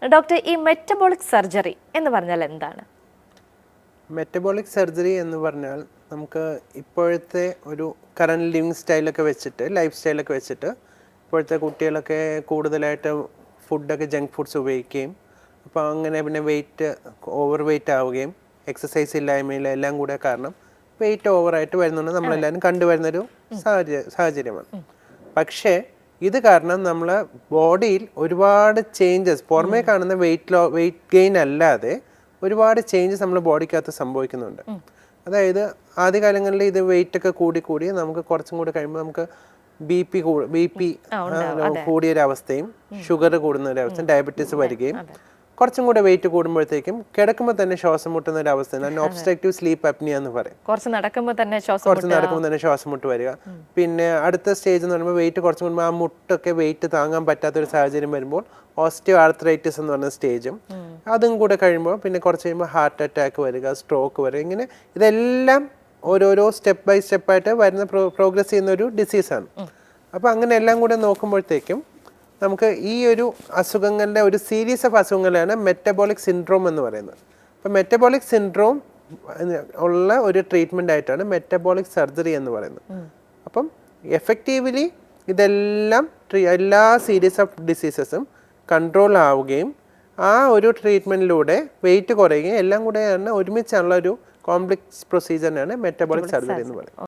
Doctor, ഈ metabolic surgery എന്ന് പറഞ്ഞാൽ എന്താണ്? മെറ്റബോളിക് സർജറി എന്ന് പറഞ്ഞാൽ നമുക്ക് ഇപ്പോഴത്തെ ഒരു കറണ്ട് ലിവിങ് സ്റ്റൈലൊക്കെ വെച്ചിട്ട് ലൈഫ് സ്റ്റൈലൊക്കെ വെച്ചിട്ട് ഇപ്പോഴത്തെ കുട്ടികളൊക്കെ കൂടുതലായിട്ട് ഫുഡൊക്കെ ജങ്ക് ഫുഡ്സ് ഉപയോഗിക്കുകയും അപ്പോൾ അങ്ങനെ പിന്നെ ഓവർ വെയിറ്റ് ആവുകയും എക്സസൈസ് ഇല്ലായ്മയിൽ എല്ലാം കൂടെ കാരണം വെയിറ്റ് ഓവറായിട്ട് വരുന്നുണ്ട് നമ്മളെല്ലാവരും കണ്ടുവരുന്നൊരു സാഹചര്യമാണ്. പക്ഷേ ഇത് കാരണം നമ്മളെ ബോഡിയിൽ ഒരുപാട് ചേഞ്ചസ് പുറമേ കാണുന്ന വെയിറ്റ് ഗെയിൻ അല്ലാതെ ഒരുപാട് ചേഞ്ചസ് നമ്മുടെ ബോഡിക്കകത്ത് സംഭവിക്കുന്നുണ്ട്. അതായത് ആദ്യകാലങ്ങളിൽ ഇത് വെയിറ്റ് ഒക്കെ കൂടി നമുക്ക് കുറച്ചും കൂടി കഴിയുമ്പോൾ നമുക്ക് ബി പി കൂടിയൊരവസ്ഥയും ഷുഗർ കൂടുന്ന ഒരവസ്ഥയും ഡയബറ്റീസ് വരികയും കുറച്ചും കൂടെ വെയിറ്റ് കൂടുമ്പോഴത്തേക്കും കിടക്കുമ്പോൾ തന്നെ ശ്വാസം മുട്ടുന്ന ഒരു അവസ്ഥ ഒബ്സ്ട്രക്റ്റീവ് സ്ലീപ്പ് അപ്നിയ എന്ന് പറയും. കുറച്ച് നടക്കുമ്പോൾ തന്നെ ശ്വാസം മുട്ട് വരിക. പിന്നെ അടുത്ത സ്റ്റേജ് എന്ന് പറയുമ്പോൾ വെയിറ്റ് കുറച്ചും കൂടുമ്പോൾ ആ മുട്ടൊക്കെ വെയിറ്റ് താങ്ങാൻ പറ്റാത്തൊരു സാഹചര്യം വരുമ്പോൾ ഓസ്റ്റിയോ ആർത്രൈറ്റിസ് എന്ന് പറഞ്ഞ സ്റ്റേജും അതും കൂടെ കഴിയുമ്പോൾ പിന്നെ കുറച്ച് കഴിയുമ്പോൾ ഹാർട്ട് അറ്റാക്ക് വരിക, സ്ട്രോക്ക് വരിക, ഇങ്ങനെ ഇതെല്ലാം ഓരോരോ സ്റ്റെപ്പ് ബൈ സ്റ്റെപ്പായിട്ട് വരുന്ന പ്രോഗ്രസ് ചെയ്യുന്ന ഒരു ഡിസീസാണ്. അപ്പോൾ അങ്ങനെ എല്ലാം കൂടെ നോക്കുമ്പോഴത്തേക്കും നമുക്ക് ഈ ഒരു അസുഖങ്ങളുടെ ഒരു സീരീസ് ഓഫ് അസുഖങ്ങളാണ് മെറ്റബോളിക് സിൻഡ്രോം എന്ന് പറയുന്നത്. അപ്പോൾ മെറ്റബോളിക് സിൻഡ്രോം ഉള്ള ഒരു ട്രീറ്റ്മെൻ്റ് ആയിട്ടാണ് മെറ്റബോളിക് സർജറി എന്ന് പറയുന്നത്. അപ്പം എഫക്റ്റീവ്ലി ഇതെല്ലാം എല്ലാ സീരീസ് ഓഫ് ഡിസീസസും കൺട്രോൾ ആവുകയും ആ ഒരു ട്രീറ്റ്മെൻറ്റിലൂടെ വെയിറ്റ് കുറയുകയും എല്ലാം കൂടെയാണ് ഒരുമിച്ചുള്ള ഒരു കോംപ്ലക്സ് പ്രൊസീജിയറിനാണ് മെറ്റബോളിക് സർജറി എന്ന് പറയുന്നത്.